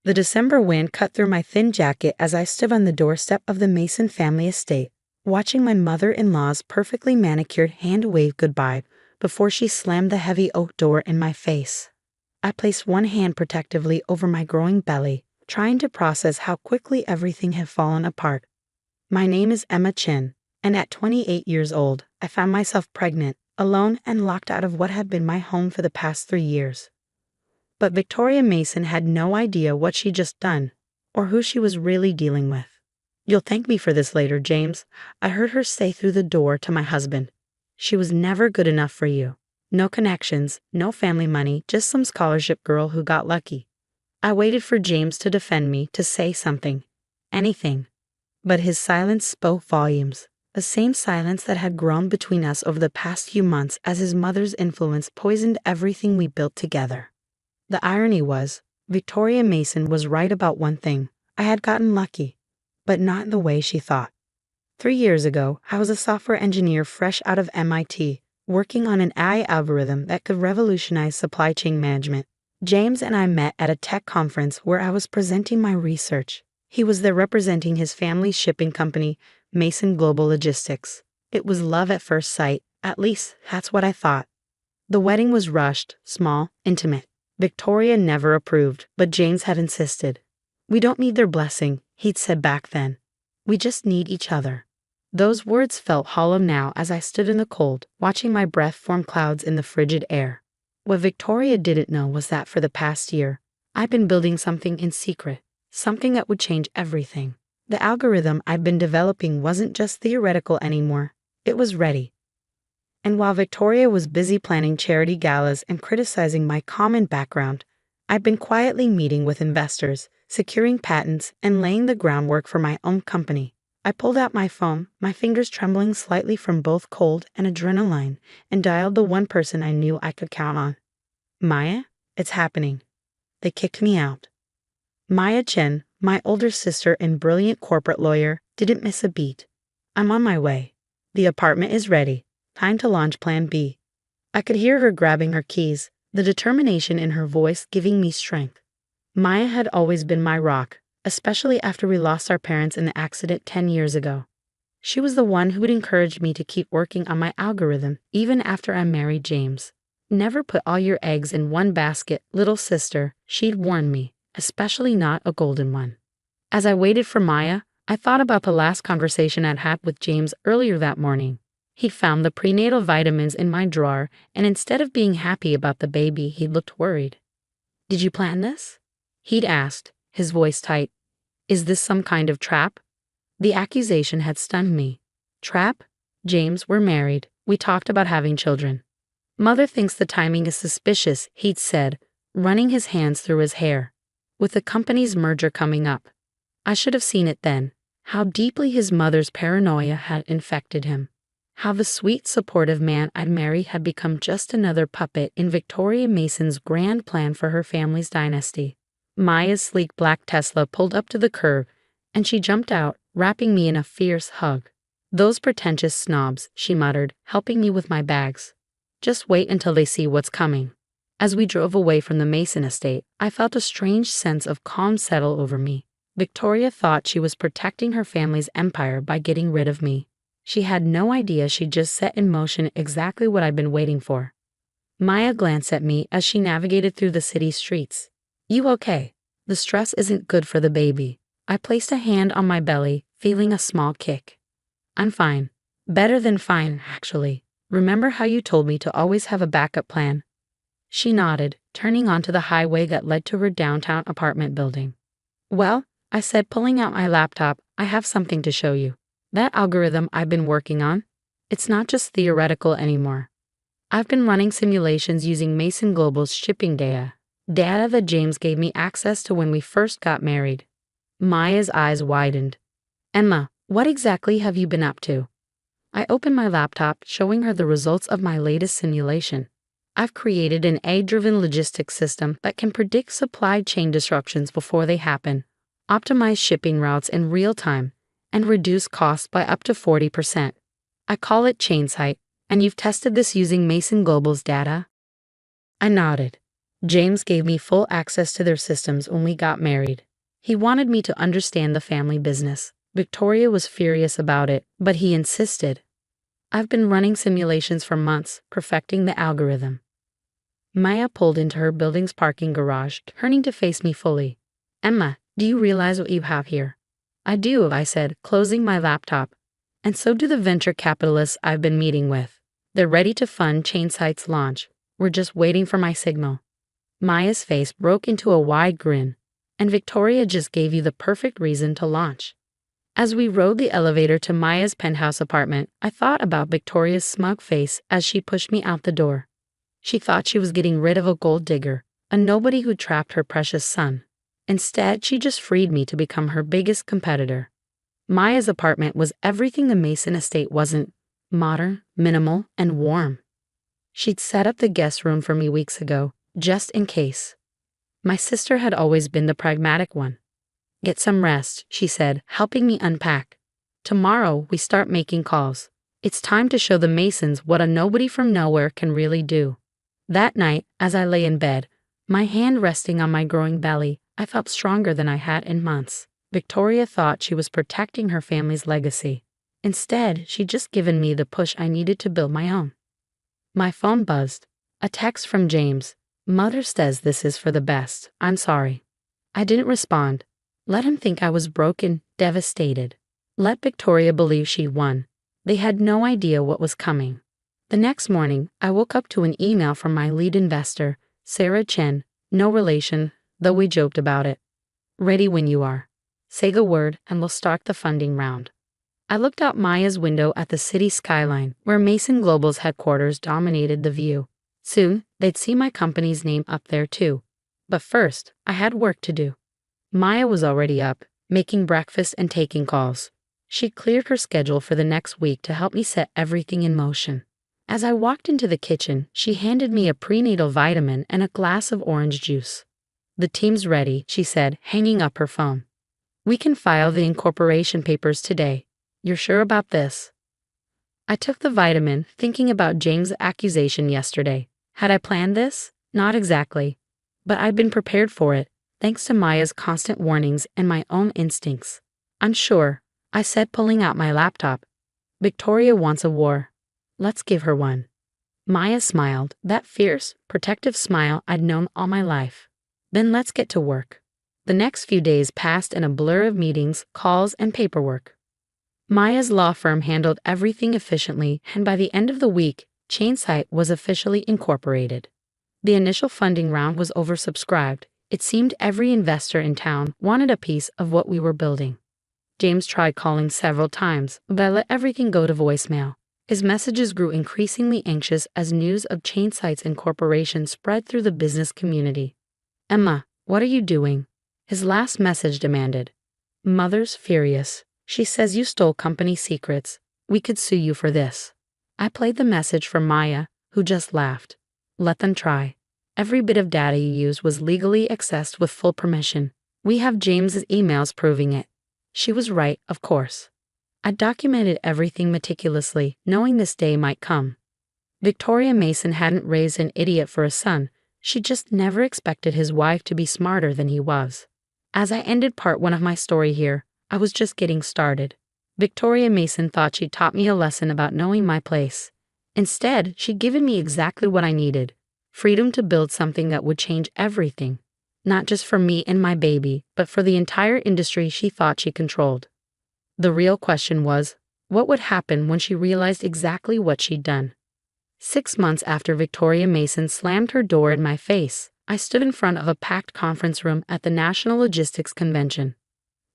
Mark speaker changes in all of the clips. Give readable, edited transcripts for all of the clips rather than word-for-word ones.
Speaker 1: The December wind cut through my thin jacket as I stood on the doorstep of the Mason family estate, watching my mother-in-law's perfectly manicured hand wave goodbye before she slammed the heavy oak door in my face. I placed one hand protectively over my growing belly, trying to process how quickly everything had fallen apart. My name is Emma Chin, and at 28 years old, I found myself pregnant, alone, and locked out of what had been my home for the past 3 years. But Victoria Mason had no idea what she'd just done, or who she was really dealing with. "You'll thank me for this later, James," I heard her say through the door to my husband. "She was never good enough for you. No connections, no family money, just some scholarship girl who got lucky." I waited for James to defend me, to say something. Anything. But his silence spoke volumes. The same silence that had grown between us over the past few months as his mother's influence poisoned everything we built together. The irony was, Victoria Mason was right about one thing. I had gotten lucky, but not in the way she thought. 3 years ago, I was a software engineer fresh out of MIT, working on an AI algorithm that could revolutionize supply chain management. James and I met at a tech conference where I was presenting my research. He was there representing his family's shipping company, Mason Global Logistics. It was love at first sight, at least that's what I thought. The wedding was rushed, small, intimate. Victoria never approved, but James had insisted. "We don't need their blessing," he'd said back then. "We just need each other." Those words felt hollow now as I stood in the cold, watching my breath form clouds in the frigid air. What Victoria didn't know was that for the past year, I'd been building something in secret, something that would change everything. The algorithm I'd been developing wasn't just theoretical anymore, it was ready. And while Victoria was busy planning charity galas and criticizing my common background, I'd been quietly meeting with investors, securing patents, and laying the groundwork for my own company. I pulled out my phone, my fingers trembling slightly from both cold and adrenaline, and dialed the one person I knew I could count on. "Maya, it's happening." They kicked me out. Maya Chen, my older sister and brilliant corporate lawyer, didn't miss a beat. "I'm on my way. The apartment is ready. Time to launch Plan B." I could hear her grabbing her keys, the determination in her voice giving me strength. Maya had always been my rock, especially after we lost our parents in the accident 10 years ago. She was the one who had encouraged me to keep working on my algorithm even after I married James. "Never put all your eggs in one basket, little sister," she'd warned me, especially not a golden one. As I waited for Maya, I thought about the last conversation I'd had with James earlier that morning. He'd found the prenatal vitamins in my drawer, and instead of being happy about the baby, he looked worried. "Did you plan this?" he'd asked, his voice tight. "Is this some kind of trap?" The accusation had stunned me. Trap? "James, we're married. We talked about having children." "Mother thinks the timing is suspicious," he'd said, running his hands through his hair. "With the company's merger coming up." I should have seen it then, how deeply his mother's paranoia had infected him. How the sweet, supportive man I'd married had become just another puppet in Victoria Mason's grand plan for her family's dynasty. Maya's sleek black Tesla pulled up to the curb, and she jumped out, wrapping me in a fierce hug. "Those pretentious snobs," she muttered, helping me with my bags. "Just wait until they see what's coming." As we drove away from the Mason estate, I felt a strange sense of calm settle over me. Victoria thought she was protecting her family's empire by getting rid of me. She had no idea she'd just set in motion exactly what I'd been waiting for. Maya glanced at me as she navigated through the city streets. "You okay? The stress isn't good for the baby." I placed a hand on my belly, feeling a small kick. "I'm fine. Better than fine, actually. Remember how you told me to always have a backup plan?" She nodded, turning onto the highway that led to her downtown apartment building. "Well," I said, pulling out my laptop, "I have something to show you. That algorithm I've been working on, it's not just theoretical anymore. I've been running simulations using Mason Global's shipping data that James gave me access to when we first got married." Maya's eyes widened. "Emma, what exactly have you been up to?" I opened my laptop, showing her the results of my latest simulation. I've created an AI-driven logistics system that can predict supply chain disruptions before they happen, optimize shipping routes in real time, and reduce costs by up to 40%. I call it ChainSight, and you've tested this using Mason Global's data?" I nodded. James gave me full access to their systems when we got married. He wanted me to understand the family business. Victoria was furious about it, but he insisted. I've been running simulations for months, perfecting the algorithm. Maya pulled into her building's parking garage, turning to face me fully. Emma, do you realize what you have here? I do, I said, closing my laptop. And so do the venture capitalists I've been meeting with. They're ready to fund Chainsite's launch. We're just waiting for my signal. Maya's face broke into a wide grin. And Victoria just gave you the perfect reason to launch. As we rode the elevator to Maya's penthouse apartment, I thought about Victoria's smug face as she pushed me out the door. She thought she was getting rid of a gold digger, a nobody who trapped her precious son. Instead, she just freed me to become her biggest competitor. Maya's apartment was everything the Mason estate wasn't: modern, minimal, and warm. She'd set up the guest room for me weeks ago, just in case. My sister had always been the pragmatic one. Get some rest, she said, helping me unpack. Tomorrow, we start making calls. It's time to show the Masons what a nobody from nowhere can really do. That night, as I lay in bed, my hand resting on my growing belly, I felt stronger than I had in months. Victoria thought she was protecting her family's legacy. Instead, she'd just given me the push I needed to build my own. My phone buzzed. A text from James. Mother says this is for the best. I'm sorry. I didn't respond. Let him think I was broken, devastated. Let Victoria believe she won. They had no idea what was coming. The next morning, I woke up to an email from my lead investor, Sarah Chen, no relation, though we joked about it. Ready when you are. Say the word and we'll start the funding round. I looked out Maya's window at the city skyline, where Mason Global's headquarters dominated the view. Soon, they'd see my company's name up there too. But first, I had work to do. Maya was already up, making breakfast and taking calls. She cleared her schedule for the next week to help me set everything in motion. As I walked into the kitchen, she handed me a prenatal vitamin and a glass of orange juice. The team's ready, she said, hanging up her phone. We can file the incorporation papers today. You're sure about this? I took the vitamin, thinking about James' accusation yesterday. Had I planned this? Not exactly. But I'd been prepared for it, thanks to Maya's constant warnings and my own instincts. I'm sure, I said, pulling out my laptop. Victoria wants a war. Let's give her one. Maya smiled, that fierce, protective smile I'd known all my life. Then let's get to work. The next few days passed in a blur of meetings, calls, and paperwork. Maya's law firm handled everything efficiently, and by the end of the week, Chainsite was officially incorporated. The initial funding round was oversubscribed. It seemed every investor in town wanted a piece of what we were building. James tried calling several times, but I let everything go to voicemail. His messages grew increasingly anxious as news of Chainsite's incorporation spread through the business community. Emma, what are you doing? His last message demanded. Mother's furious. She says you stole company secrets. We could sue you for this. I played the message for Maya, who just laughed. Let them try. Every bit of data you used was legally accessed with full permission. We have James's emails proving it. She was right, of course. I documented everything meticulously, knowing this day might come. Victoria Mason hadn't raised an idiot for a son. She just never expected his wife to be smarter than he was. As I ended part one of my story here, I was just getting started. Victoria Mason thought she'd taught me a lesson about knowing my place. Instead, she'd given me exactly what I needed: freedom to build something that would change everything. Not just for me and my baby, but for the entire industry she thought she controlled. The real question was, what would happen when she realized exactly what she'd done? 6 months after Victoria Mason slammed her door in my face, I stood in front of a packed conference room at the National Logistics Convention.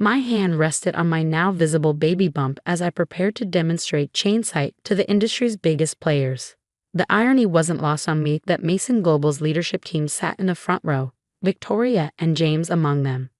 Speaker 1: My hand rested on my now visible baby bump as I prepared to demonstrate Chainsite to the industry's biggest players. The irony wasn't lost on me that Mason Global's leadership team sat in the front row, Victoria and James among them.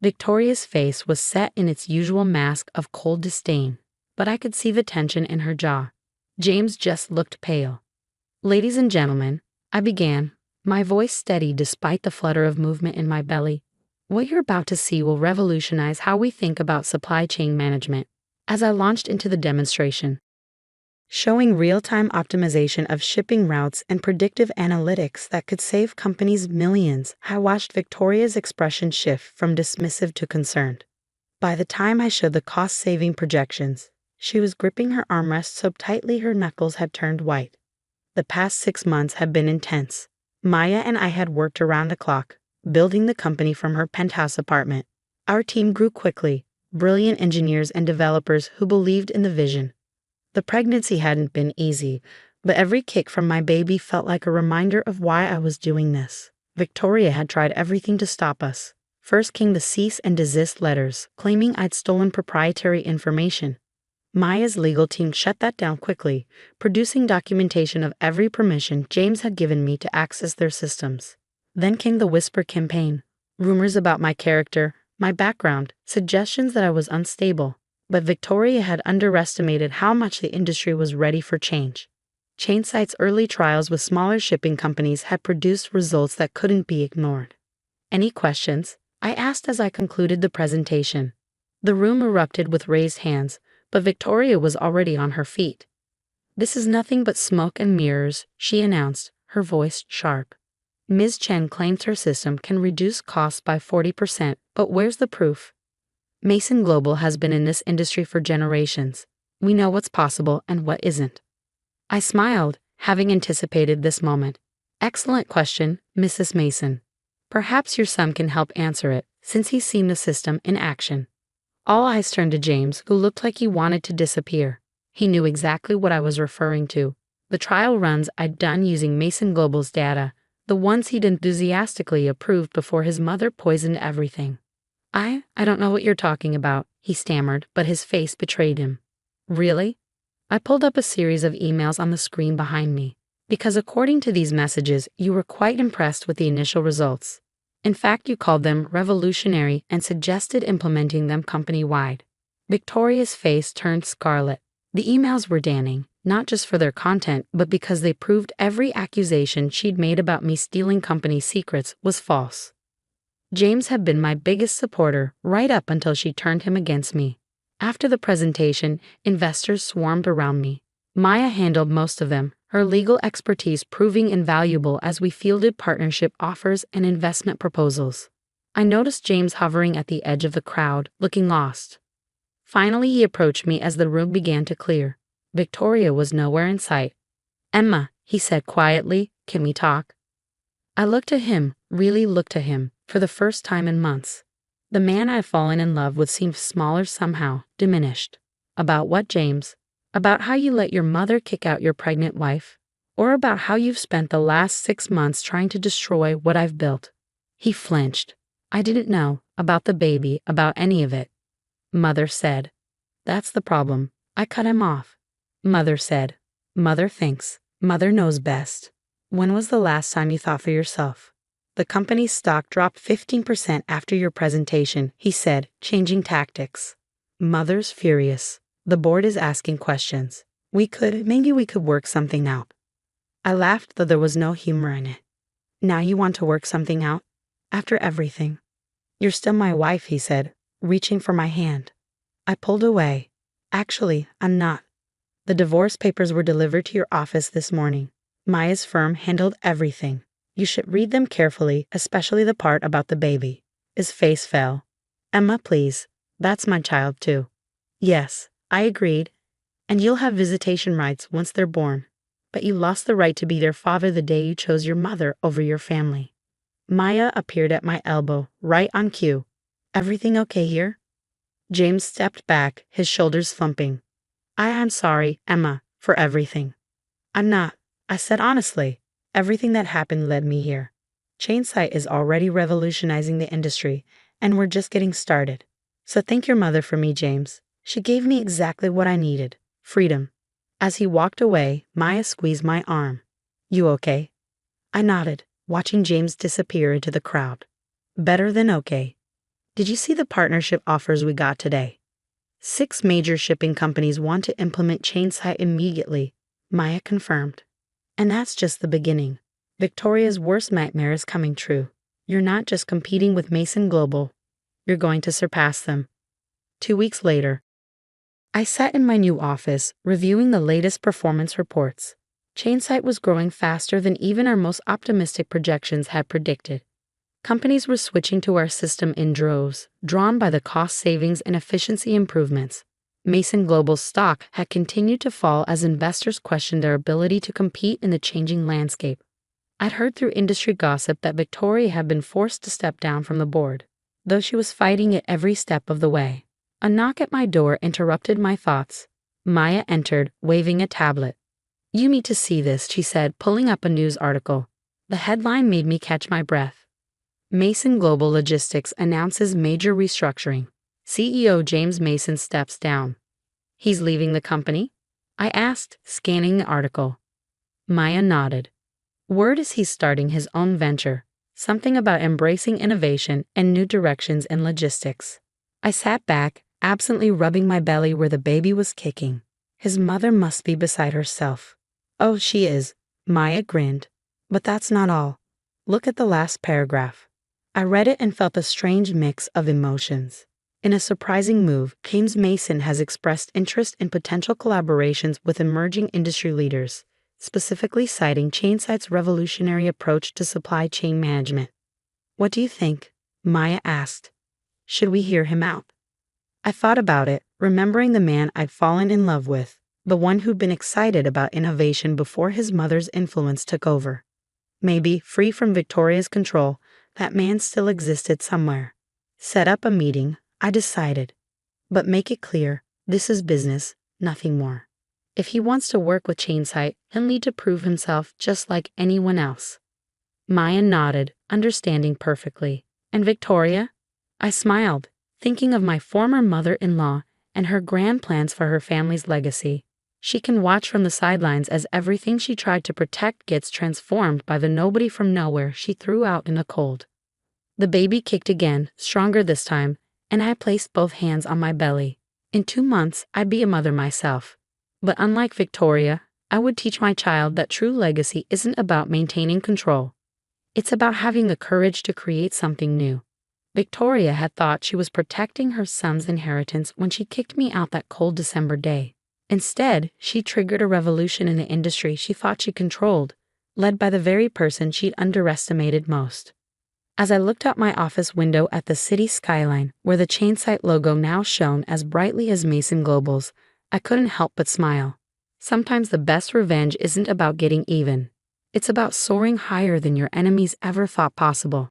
Speaker 1: Victoria's face was set in its usual mask of cold disdain, but I could see the tension in her jaw. James just looked pale. Ladies and gentlemen, I began, my voice steady despite the flutter of movement in my belly. What you're about to see will revolutionize how we think about supply chain management. As I launched into the demonstration, showing real-time optimization of shipping routes and predictive analytics that could save companies millions. I watched Victoria's expression shift from dismissive to concerned. By the time I showed the cost-saving projections, she was gripping her armrest so tightly her knuckles had turned white. The past 6 months had been intense. Maya and I had worked around the clock, building the company from her penthouse apartment. Our team grew quickly, brilliant engineers and developers who believed in the vision. The pregnancy hadn't been easy, but every kick from my baby felt like a reminder of why I was doing this. Victoria had tried everything to stop us. First came the cease and desist letters, claiming I'd stolen proprietary information. Maya's legal team shut that down quickly, producing documentation of every permission James had given me to access their systems. Then came the whisper campaign, rumors about my character, my background, suggestions that I was unstable. But Victoria had underestimated how much the industry was ready for change. ChainSite's early trials with smaller shipping companies had produced results that couldn't be ignored. "Any questions?" I asked as I concluded the presentation. The room erupted with raised hands, but Victoria was already on her feet. "This is nothing but smoke and mirrors," she announced, her voice sharp. "Ms. Chen claims her system can reduce costs by 40%, but where's the proof? Mason Global has been in this industry for generations. We know what's possible and what isn't." I smiled, having anticipated this moment. "Excellent question, Mrs. Mason. Perhaps your son can help answer it, since he's seen the system in action." All eyes turned to James, who looked like he wanted to disappear. He knew exactly what I was referring to. The trial runs I'd done using Mason Global's data, the ones he'd enthusiastically approved before his mother poisoned everything. I don't know what you're talking about," he stammered, but his face betrayed him. "Really?" I pulled up a series of emails on the screen behind me. "Because according to these messages, you were quite impressed with the initial results. In fact, you called them revolutionary and suggested implementing them company-wide." Victoria's face turned scarlet. The emails were damning, not just for their content, but because they proved every accusation she'd made about me stealing company secrets was false. James had been my biggest supporter right up until she turned him against me. After the presentation, investors swarmed around me. Maya handled most of them, her legal expertise proving invaluable as we fielded partnership offers and investment proposals. I noticed James hovering at the edge of the crowd, looking lost. Finally, he approached me as the room began to clear. Victoria was nowhere in sight. "Emma," he said quietly, "can we talk?" I looked at him, really looked at him, for the first time in months. The man I'd fallen in love with seemed smaller somehow, diminished. "About what, James? About how you let your mother kick out your pregnant wife? Or about how you've spent the last 6 months trying to destroy what I've built?" He flinched. "I didn't know about the baby, about any of it." Mother said. "That's the problem." I cut him off. Mother said. "Mother thinks. Mother knows best. When was the last time you thought for yourself?" "The company's stock dropped 15% after your presentation," he said, changing tactics. Mother's furious. "The board is asking questions. Maybe we could work something out." I laughed, though there was no humor in it. "Now you want to work something out? After everything?" "You're still my wife," he said, reaching for my hand. I pulled away. "Actually, I'm not. The divorce papers were delivered to your office this morning. Maya's firm handled everything. You should read them carefully, especially the part about the baby." His face fell. "Emma, please. That's my child, too." "Yes," I agreed. "And you'll have visitation rights once they're born. But you lost the right to be their father the day you chose your mother over your family." Maya appeared at my elbow, right on cue. "Everything okay here?" James stepped back, his shoulders slumping. I'm sorry, Emma, for everything." "I'm not," I said honestly. "Everything that happened led me here. ChainSite is already revolutionizing the industry, and we're just getting started. So thank your mother for me, James. She gave me exactly what I needed, freedom." As he walked away, Maya squeezed my arm. "You okay?" I nodded, watching James disappear into the crowd. "Better than okay. Did you see the partnership offers we got today? 6 major shipping companies want to implement ChainSite immediately," Maya confirmed. "And that's just the beginning. Victoria's worst nightmare is coming true. You're not just competing with Mason Global. You're going to surpass them." 2 weeks later, I sat in my new office, reviewing the latest performance reports. Chainsight was growing faster than even our most optimistic projections had predicted. Companies were switching to our system in droves, drawn by the cost savings and efficiency improvements. Mason Global's stock had continued to fall as investors questioned their ability to compete in the changing landscape. I'd heard through industry gossip that Victoria had been forced to step down from the board, though she was fighting it every step of the way. A knock at my door interrupted my thoughts. Maya entered, waving a tablet. "You need to see this," she said, pulling up a news article. The headline made me catch my breath. Mason Global Logistics announces major restructuring. CEO James Mason steps down. He's leaving the company? I asked, scanning the article. Maya nodded. Word is he's starting his own venture, something about embracing innovation and new directions in logistics. I sat back, absently rubbing my belly where the baby was kicking. His mother must be beside herself. Oh, she is, Maya grinned. But that's not all. Look at the last paragraph. I read it and felt a strange mix of emotions. In a surprising move, James Mason has expressed interest in potential collaborations with emerging industry leaders, specifically citing Chainsight's revolutionary approach to supply chain management. What do you think? Maya asked. Should we hear him out? I thought about it, remembering the man I'd fallen in love with, the one who'd been excited about innovation before his mother's influence took over. Maybe, free from Victoria's control, that man still existed somewhere. Set up a meeting, I decided. But make it clear, this is business, nothing more. If he wants to work with Chainsight, he'll need to prove himself just like anyone else. Maya nodded, understanding perfectly. And Victoria? I smiled, thinking of my former mother-in-law and her grand plans for her family's legacy. She can watch from the sidelines as everything she tried to protect gets transformed by the nobody from nowhere she threw out in the cold. The baby kicked again, stronger this time, and I placed both hands on my belly. In 2 months, I'd be a mother myself. But unlike Victoria, I would teach my child that true legacy isn't about maintaining control. It's about having the courage to create something new. Victoria had thought she was protecting her son's inheritance when she kicked me out that cold December day. Instead, she triggered a revolution in the industry she thought she controlled, led by the very person she'd underestimated most. As I looked out my office window at the city skyline, where the Chainsight logo now shone as brightly as Mason Global's, I couldn't help but smile. Sometimes the best revenge isn't about getting even. It's about soaring higher than your enemies ever thought possible.